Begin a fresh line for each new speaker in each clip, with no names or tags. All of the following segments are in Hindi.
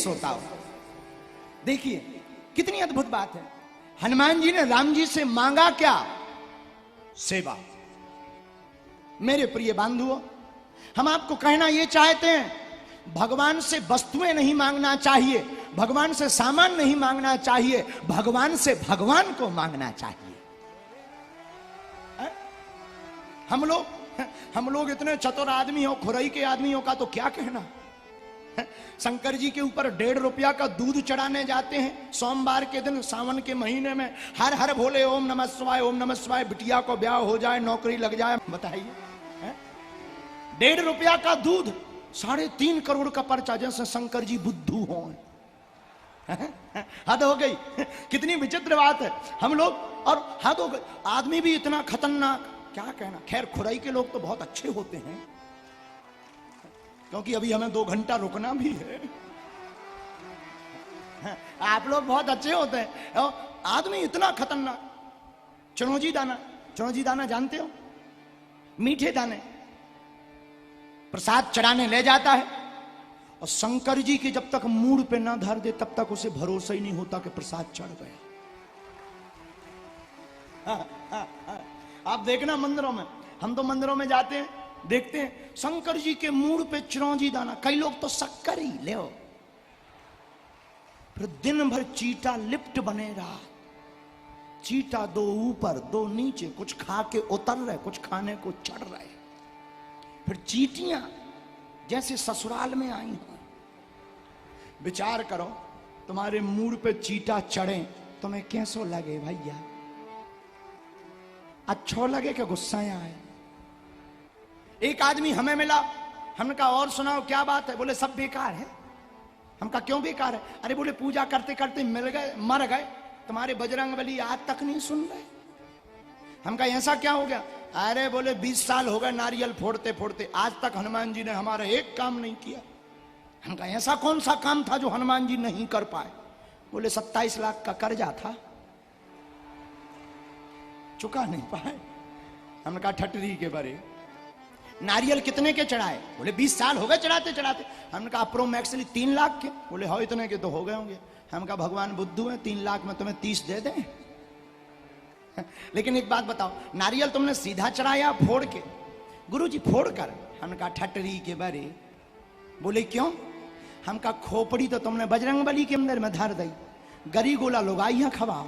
सोता हो। देखिए कितनी अद्भुत बात है। हनुमान जी ने राम जी से मांगा क्या? सेवा। मेरे प्रिय बंधुओं, हम आपको कहना यह चाहते हैं, भगवान से वस्तुएं नहीं मांगना चाहिए, भगवान से सामान नहीं मांगना चाहिए, भगवान से भगवान को मांगना चाहिए। हम लोग इतने चतुर आदमी हो, खुरई के आदमियों का तो क्या कहना। शंकर जी के ऊपर 1.5 रुपया का दूध चढ़ाने जाते हैं सोमवार के दिन, सावन के महीने में। हर हर भोले, ओम नमः शिवाय, ओम नमः शिवाय, बिटिया को ब्याह हो जाए, नौकरी लग जाए। बताइए 1.5 रुपया का दूध, 3.5 करोड़ का पर्चा, जैसे शंकर जी बुद्धू हो। हद हो गई। कितनी विचित्र बात है। हम लोग, और हद हो गई, आदमी भी इतना खतरनाक, क्या कहना। खैर खुराई के लोग तो बहुत अच्छे होते हैं, क्योंकि अभी हमें 2 घंटा रुकना भी है। आप लोग बहुत अच्छे होते हैं, और आदमी इतना खतरनाक। चिरौंजी दाना, चिरौंजी दाना जानते हो, मीठे दाने, प्रसाद चढ़ाने ले जाता है, और शंकर जी के जब तक मूड पे ना धर दे तब तक उसे भरोसा ही नहीं होता कि प्रसाद चढ़ गया। आप देखना मंदिरों में, हम तो मंदिरों में जाते हैं, देखते हैं शंकर जी के मूड पे चिरौंजी दाना। कई लोग तो शक्कर ही ले, फिर दिन भर चीटा लिप्ट बने रहा। चीटा 2 ऊपर 2 नीचे, कुछ खा के उतर रहे, कुछ खाने को चढ़ रहे। फिर चीटियां जैसे ससुराल में आई हो। विचार करो, तुम्हारे मूड पे चीटा चढ़े, तुम्हें कैसो लगे भैया? अच्छो लगे कि गुस्सा आए? एक आदमी हमें मिला, हमने कहा और सुनाओ क्या बात है? बोले सब बेकार है। हम कहा क्यों बेकार है? अरे बोले पूजा करते करते मिल गए, मर गए, तुम्हारे बजरंगबली आज तक नहीं सुन रहे। हम कहा ऐसा क्या हो गया? अरे बोले 20 साल हो गए नारियल फोड़ते फोड़ते, आज तक हनुमान जी ने हमारा एक काम नहीं किया। हम कहा ऐसा कौन सा काम था जो हनुमान जी नहीं कर पाए? बोले 27 लाख का कर्जा था, चुका नहीं पाए। हमने कहा ठटरी के बरे। नारियल कितने के चढ़ाए? बोले 20 साल हो गए चढ़ाते चढ़ाते। हमने कहा अप्रोमैक्सली 3 लाख के। बोले हो इतने के तो हो गए होंगे। हम कहा भगवान बुद्धू है, 3 लाख में तुम्हें 30 दे दें? लेकिन एक बात बताओ, नारियल तुमने सीधा चढ़ाया फोड़ के? गुरुजी फोड़ कर। हमने कहा ठटरी के बरे। बोले क्यों? हम कहा खोपड़ी तो तुमने बजरंगबली के अंदर में धर दी, गरी गोला लुगाइयां खवाओ।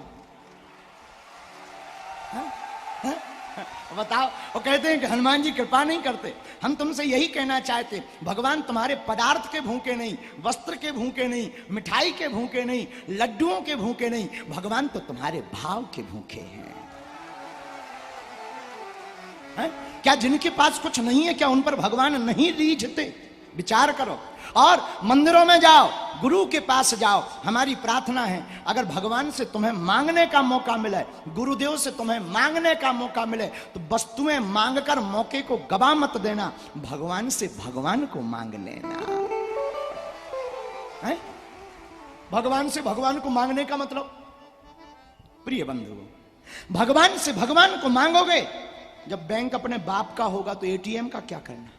बताओ। वो कहते हैं कि हनुमान जी कृपा नहीं करते। हम तुमसे यही कहना चाहते, भगवान तुम्हारे पदार्थ के भूखे नहीं, वस्त्र के भूखे नहीं, मिठाई के भूखे नहीं, लड्डुओं के भूखे नहीं, भगवान तो तुम्हारे भाव के भूखे हैं। क्या जिनके पास कुछ नहीं है, क्या उन पर भगवान नहीं रीझते? विचार करो। और मंदिरों में जाओ, गुरु के पास जाओ। हमारी प्रार्थना है, अगर भगवान से तुम्हें मांगने का मौका मिले, गुरुदेव से तुम्हें मांगने का मौका मिले, तो वस्तुएं मांगकर मौके को गवा मत देना, भगवान से भगवान को मांग लेना है। भगवान से भगवान को मांगने का मतलब, प्रिय बंधुओं, भगवान से भगवान को मांगोगे। जब बैंक अपने बाप का होगा तो एटीएम का क्या करना?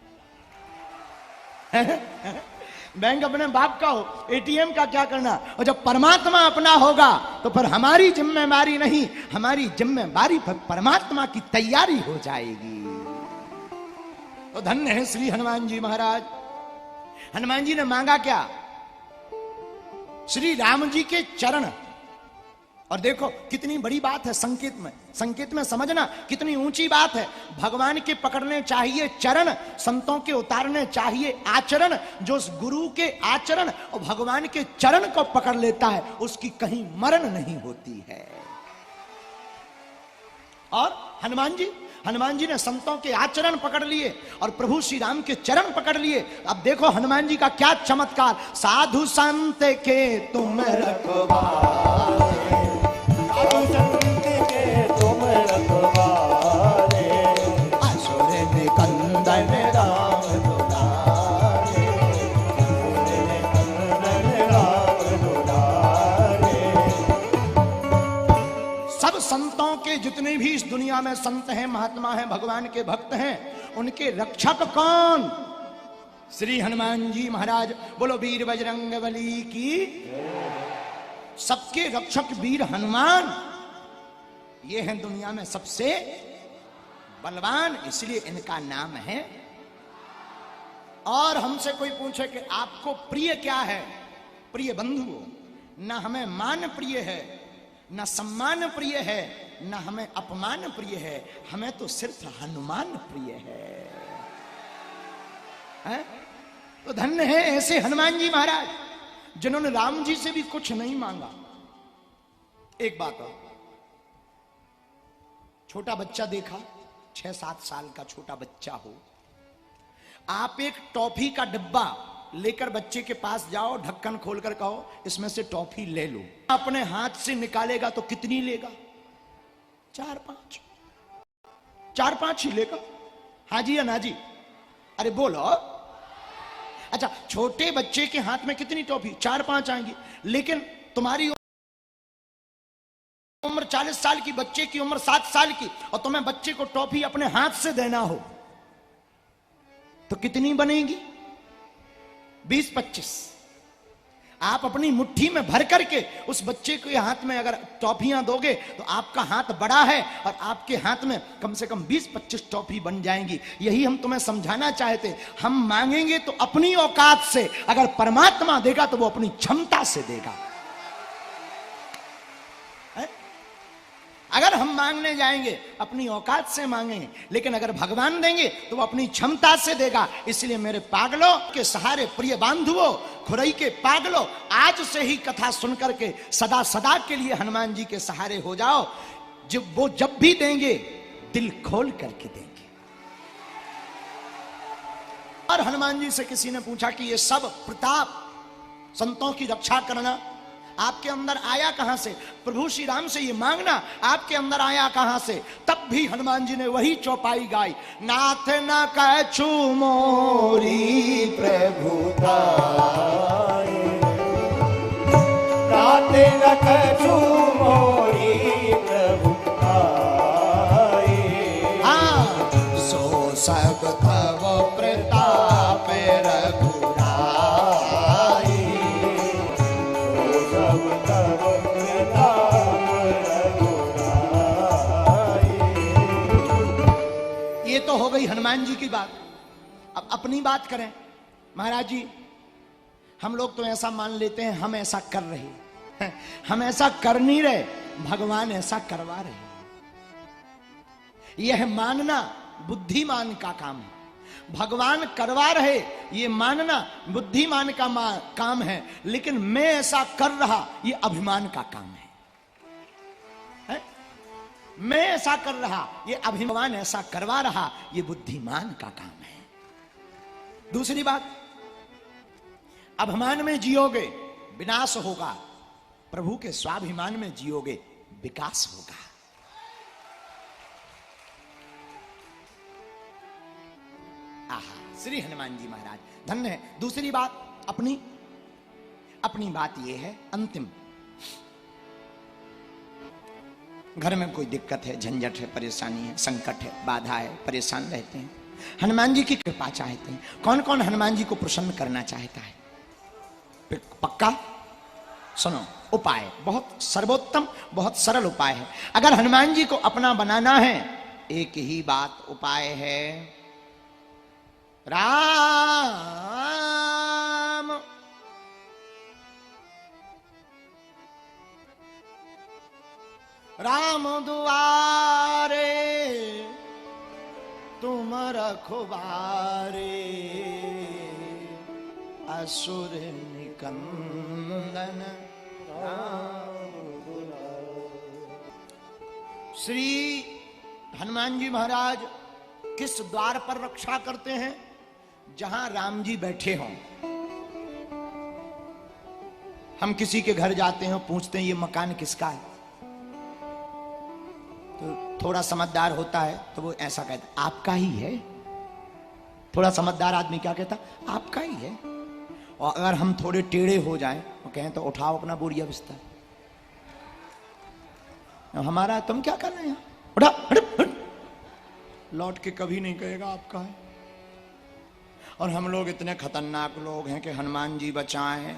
बैंक अपने बाप का हो, एटीएम का क्या करना? और जब परमात्मा अपना होगा तो फिर हमारी जिम्मेदारी नहीं, हमारी जिम्मेदारी पर परमात्मा की तैयारी हो जाएगी। तो धन्य है श्री हनुमान जी महाराज। हनुमान जी ने मांगा क्या? श्री राम जी के चरण। और देखो कितनी बड़ी बात है संकेत में समझना कितनी ऊंची बात है। भगवान के पकड़ने चाहिए चरण, संतों के उतारने चाहिए आचरण। जो उस गुरु के आचरण और भगवान के चरण को पकड़ लेता है, उसकी कहीं मरण नहीं होती है। और हनुमान जी ने संतों के आचरण पकड़ लिए और प्रभु श्री राम के चरण पकड़ लिए। अब देखो हनुमान जी का क्या चमत्कार। साधु संत के तुम रखवारे, साधु संत के तुम रखवारे, असुर निकंदन राम दुलारे, असुर निकंदन राम दुलारे। सब संतों के, जितने भी इस दुनिया में संत हैं, महात्मा हैं, भगवान के भक्त हैं, उनके रक्षक कौन? श्री हनुमान जी महाराज बोलो वीर बजरंग बली की। सबके रक्षक वीर हनुमान ये हैं दुनिया में सबसे बलवान, इसलिए इनका नाम है। और हमसे कोई पूछे कि आपको प्रिय क्या है, प्रिय बंधुओं, न हमें मान प्रिय है, न सम्मान प्रिय है, न हमें अपमान प्रिय है, हमें तो सिर्फ हनुमान प्रिय है? तो धन्य है ऐसे हनुमान जी महाराज जिन्होंने राम जी से भी कुछ नहीं मांगा। एक बात और, छोटा बच्चा देखा, 6-7 साल का छोटा बच्चा हो, आप एक टॉफी का डिब्बा लेकर बच्चे के पास जाओ, ढक्कन खोलकर कहो इसमें से टॉफी ले लो, अपने हाथ से निकालेगा तो कितनी लेगा? 4-5 ही लेगा। हाँ जी या ना जी? अरे बोलो। अच्छा, छोटे बच्चे के हाथ में कितनी टॉफी? 4-5 आएंगी। लेकिन तुम्हारी उम्र 40 साल की, बच्चे की उम्र 7 साल की, और तुम्हें बच्चे को टॉफी अपने हाथ से देना हो तो कितनी बनेगी? 20-25। आप अपनी मुट्ठी में भर करके उस बच्चे के हाथ में अगर टॉफियां दोगे तो आपका हाथ बड़ा है और आपके हाथ में कम से कम 20-25 टॉफी बन जाएंगी। यही हम तुम्हें समझाना चाहते। हम मांगेंगे तो अपनी औकात से, अगर परमात्मा देगा तो वो अपनी क्षमता से देगा। अगर हम मांगने जाएंगे अपनी औकात से मांगेंगे, लेकिन अगर भगवान देंगे तो वो अपनी क्षमता से देगा। इसलिए मेरे पागलों के सहारे, प्रिय बांधुओं, खुरई के पागलों, आज से ही कथा सुनकर के सदा सदा के लिए हनुमान जी के सहारे हो जाओ। जब भी देंगे दिल खोल करके देंगे। और हनुमान जी से किसी ने पूछा कि ये सब प्रताप, संतों की रक्षा करना आपके अंदर आया कहां से? प्रभु श्री राम से ये मांगना आपके अंदर आया कहां से? तब भी हनुमान जी ने वही चौपाई गाई, नाथ न कछु मोरी प्रभुताई, नाथ न कछु मोरी प्रभुताई, हाँ सो सब तव प्रताप रघुराई, ये तो हो गई हनुमान जी की बात। अब अपनी बात करें। महाराज जी, हम लोग तो ऐसा मान लेते हैं हम ऐसा कर रहे हैं। हम ऐसा कर नहीं रहे, भगवान ऐसा करवा रहे। यह मानना बुद्धिमान का काम है। भगवान करवा रहे ये मानना बुद्धिमान का काम है, लेकिन मैं ऐसा कर रहा ये अभिमान का काम है। मैं ऐसा कर रहा, ये अभिमान ऐसा करवा रहा, ये बुद्धिमान का काम है। दूसरी बात, अभिमान में जियोगे विनाश होगा, प्रभु के स्वाभिमान में जियोगे विकास होगा। आहा, श्री हनुमान जी महाराज धन्य है। दूसरी बात, अपनी बात यह है, अंतिम, घर में कोई दिक्कत है, झंझट है, परेशानी है, संकट है, बाधा है, परेशान रहते हैं, हनुमान जी की कृपा चाहते हैं। कौन कौन हनुमान जी को प्रसन्न करना चाहता है? पक्का सुनो, उपाय बहुत सर्वोत्तम, बहुत सरल उपाय है। अगर हनुमान जी को अपना बनाना है, एक ही बात उपाय है, राम राम दुआरे तुम रखवारे, असुर निकंदन राम। श्री हनुमान जी महाराज किस द्वार पर रक्षा करते हैं? जहां राम जी बैठे हों। हम किसी के घर जाते हैं, पूछते हैं ये मकान किसका है, तो थोड़ा समझदार होता है तो वो ऐसा कहता आपका ही है। थोड़ा समझदार आदमी क्या कहता? आपका ही है। और अगर हम थोड़े टेढ़े हो जाएं तो कहें तो उठाओ अपना बोरिया बिस्तर, हमारा, तुम क्या कर रहे हैं, उठा, हट, हट। लौट के कभी नहीं कहेगा आपका है। और हम लोग इतने खतरनाक लोग हैं कि हनुमान जी बचाएं।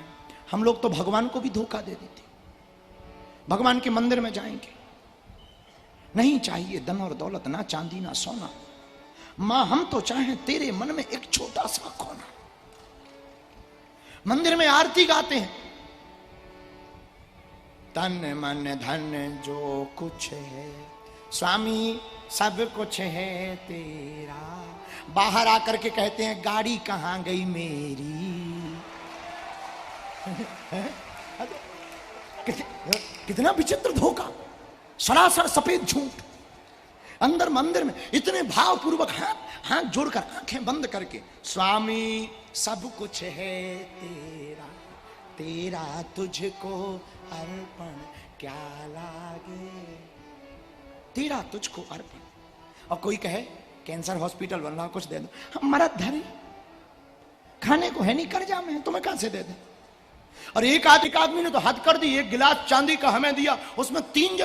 हम लोग तो भगवान को भी धोखा दे देते। भगवान के मंदिर में जाएंगे, नहीं चाहिए धन और दौलत, ना चांदी ना सोना, मां हम तो चाहें तेरे मन में एक छोटा सा कोना। मंदिर में आरती गाते हैं, तन मन धन जो कुछ है स्वामी सब कुछ है तेरा। बाहर आकर के कहते हैं गाड़ी कहां गई मेरी। कितना विचित्र धोखा, सरासर सफेद झूठ। अंदर मंदिर में इतने भाव पूर्वक हाथ जोड़कर आंखें बंद करके, स्वामी सब कुछ है तेरा, तेरा तुझको अर्पण क्या लागे, तेरा तुझको अर्पण। और कोई कहे कैंसर हॉस्पिटल बन रहा, कुछ दे दो। हम मरद धरी, खाने को है नहीं, कर्जा में, तुम्हें कहां से दे दे। और एक आदमी ने तो हद कर दी, एक गिलास चांदी का हमें दिया, उसमें 3